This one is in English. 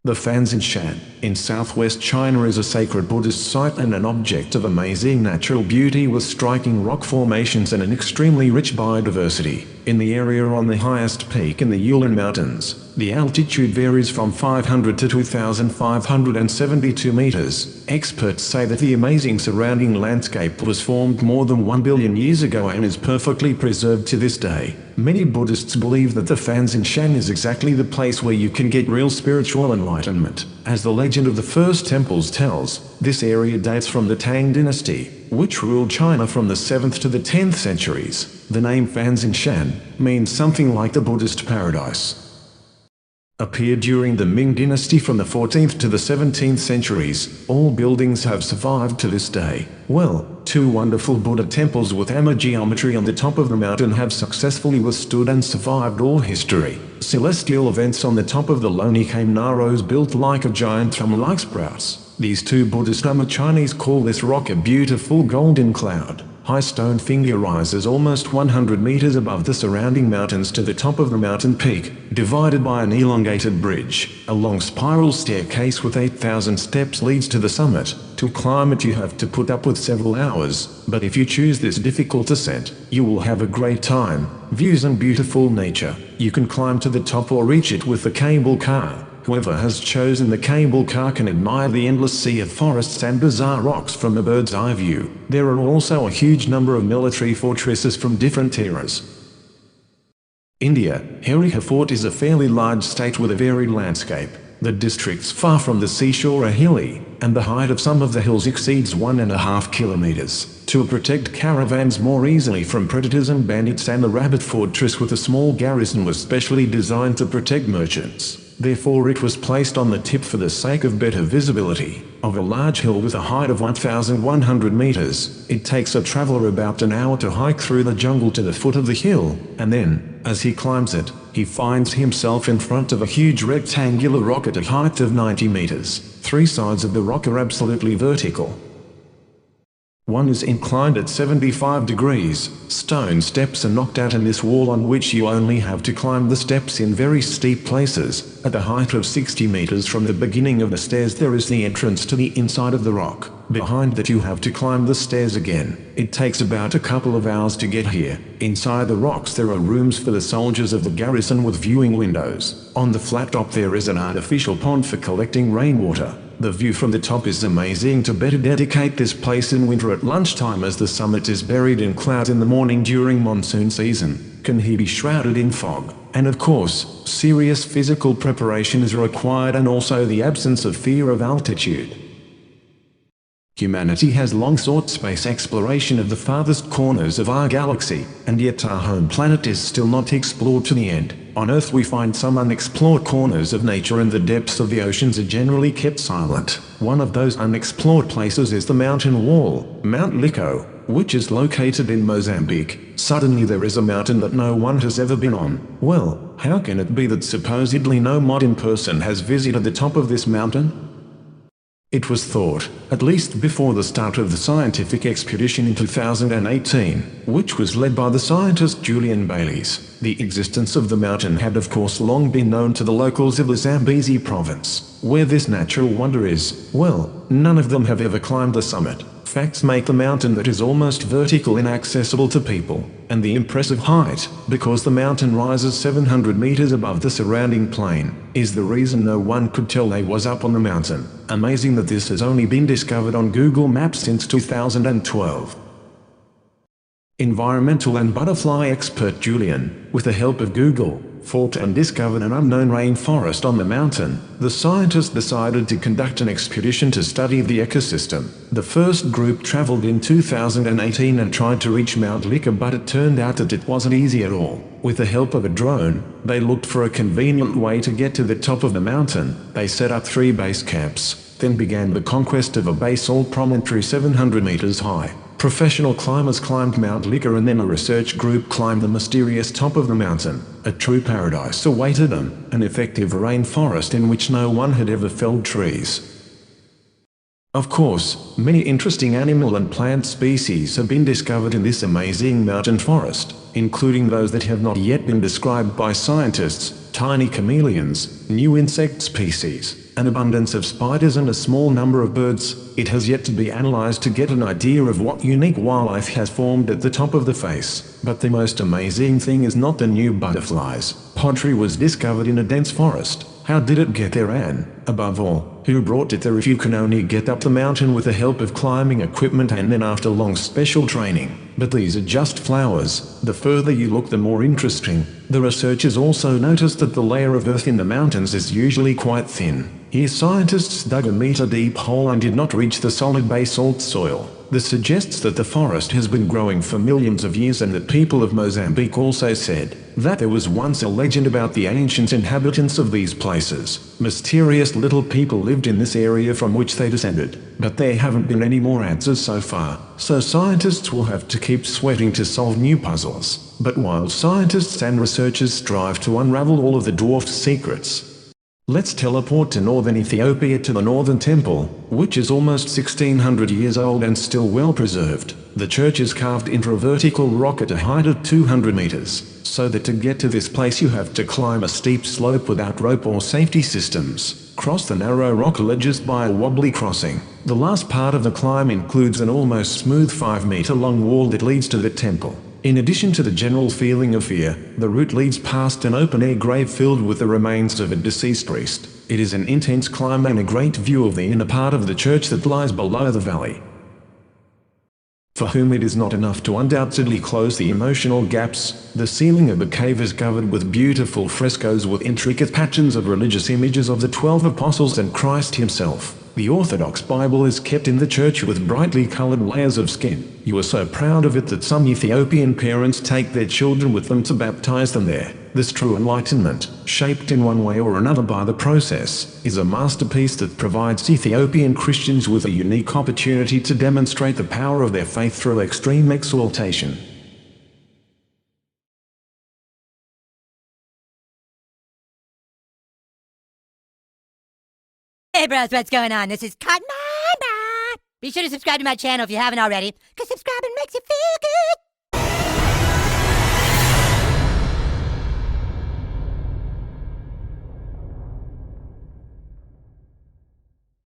The Fanjing in southwest China is a sacred Buddhist site and an object of amazing natural beauty with striking rock formations and an extremely rich biodiversity. In the area on the highest peak in the Yulin Mountains, the altitude varies from 500 to 2,572 meters. Experts say that the amazing surrounding landscape was formed more than 1 billion years ago and is perfectly preserved to this day. Many Buddhists believe that the Fanjing is exactly the place where you can get real spiritual enlightenment. As the legend of the first temples tells, this area dates from the Tang dynasty, which ruled China from the 7th to the 10th centuries. The name Fanjing means something like the Buddhist paradise. Appeared during the Ming dynasty from the 14th to the 17th centuries, all buildings have survived to this day. Well, 2 wonderful Buddha temples with Amma geometry on the top of the mountain have successfully withstood and survived all history. Celestial events on the top of the Loni Kame Naros built like a giant thumb-like sprouts. These 2 Buddhist Amma Chinese call this rock a beautiful golden cloud. High stone finger rises almost 100 meters above the surrounding mountains to the top of the mountain peak, divided by an elongated bridge. A long spiral staircase with 8,000 steps leads to the summit. To climb it you have to put up with several hours, but if you choose this difficult ascent, you will have a great time. Views and beautiful nature. You can climb to the top or reach it with the cable car. Whoever has chosen the cable car can admire the endless sea of forests and bizarre rocks from a bird's eye view. There are also a huge number of military fortresses from different eras. India, Harihar Fort is a fairly large state with a varied landscape. The districts far from the seashore are hilly, and the height of some of the hills exceeds 1.5 kilometers. To protect caravans more easily from predators and bandits, and the rabbit fortress with a small garrison was specially designed to protect merchants. Therefore it was placed on the tip for the sake of better visibility of a large hill with a height of 1,100 meters. It takes a traveler about an hour to hike through the jungle to the foot of the hill, and then, as he climbs it, he finds himself in front of a huge rectangular rock at a height of 90 meters. 3 sides of the rock are absolutely vertical. One is inclined at 75 degrees. Stone steps are knocked out in this wall, on which you only have to climb the steps in very steep places. At the height of 60 meters from the beginning of the stairs there is the entrance to the inside of the rock. Behind that you have to climb the stairs again. It takes about a couple of hours to get here. Inside the rocks there are rooms for the soldiers of the garrison with viewing windows. On the flat top there is an artificial pond for collecting rainwater. The view from the top is amazing. To better dedicate this place in winter at lunchtime, as the summit is buried in clouds in the morning during monsoon season, can he be shrouded in fog. And of course, serious physical preparation is required, and also the absence of fear of altitude. Humanity has long sought space exploration of the farthest corners of our galaxy, and yet our home planet is still not explored to the end. On Earth we find some unexplored corners of nature, and the depths of the oceans are generally kept silent. One of those unexplored places is the mountain wall, Mount Liko, which is located in Mozambique. Suddenly there is a mountain that no one has ever been on. Well, how can it be that supposedly no modern person has visited the top of this mountain? It was thought, at least before the start of the scientific expedition in 2018, which was led by the scientist Julian Bayliss. The existence of the mountain had of course long been known to the locals of the Zambezi province, where this natural wonder is. Well, none of them have ever climbed the summit. Facts make the mountain that is almost vertical inaccessible to people, and the impressive height, because the mountain rises 700 meters above the surrounding plain, is the reason no one could tell they was up on the mountain. Amazing that this has only been discovered on Google Maps since 2012. Environmental and butterfly expert Julian, with the help of Google, fought and discovered an unknown rainforest on the mountain. The scientists decided to conduct an expedition to study the ecosystem. The first group traveled in 2018 and tried to reach Mount Liko, but it turned out that it wasn't easy at all. With the help of a drone, they looked for a convenient way to get to the top of the mountain. They set up 3 base camps, then began the conquest of a basalt promontory 700 meters high. Professional climbers climbed Mount Liko, and then a research group climbed the mysterious top of the mountain. A true paradise awaited them, an effective rainforest in which no one had ever felled trees. Of course, many interesting animal and plant species have been discovered in this amazing mountain forest, including those that have not yet been described by scientists, tiny chameleons, new insect species, an abundance of spiders and a small number of birds. It has yet to be analyzed to get an idea of what unique wildlife has formed at the top of the face. But the most amazing thing is not the new butterflies. Pottery was discovered in a dense forest. How did it get there, and, above all, who brought it there if you can only get up the mountain with the help of climbing equipment and then after long special training? But these are just flowers. The further you look, the more interesting. The researchers also noticed that the layer of earth in the mountains is usually quite thin. Here scientists dug a meter-deep hole and did not reach the solid basalt soil. This suggests that the forest has been growing for millions of years, and that people of Mozambique also said that there was once a legend about the ancient inhabitants of these places. Mysterious little people lived in this area from which they descended, but there haven't been any more answers so far, so scientists will have to keep sweating to solve new puzzles. But while scientists and researchers strive to unravel all of the dwarfed secrets, let's teleport to northern Ethiopia, to the Northern Temple, which is almost 1600 years old and still well preserved. The church is carved into a vertical rock at a height of 200 meters, so that to get to this place you have to climb a steep slope without rope or safety systems, cross the narrow rock ledges by a wobbly crossing. The last part of the climb includes an almost smooth 5-meter long wall that leads to the temple. In addition to the general feeling of fear, the route leads past an open-air grave filled with the remains of a deceased priest. It is an intense climb and a great view of the inner part of the church that lies below the valley. For whom it is not enough to undoubtedly close the emotional gaps, the ceiling of the cave is covered with beautiful frescoes with intricate patterns of religious images of the 12 apostles and Christ himself. The Orthodox Bible is kept in the church with brightly colored layers of skin. You are so proud of it that some Ethiopian parents take their children with them to baptize them there. This true enlightenment, shaped in one way or another by the process, is a masterpiece that provides Ethiopian Christians with a unique opportunity to demonstrate the power of their faith through extreme exaltation. Hey bros, what's going on? This is Cotton. Be sure to subscribe to my channel if you haven't already, because subscribing makes you feel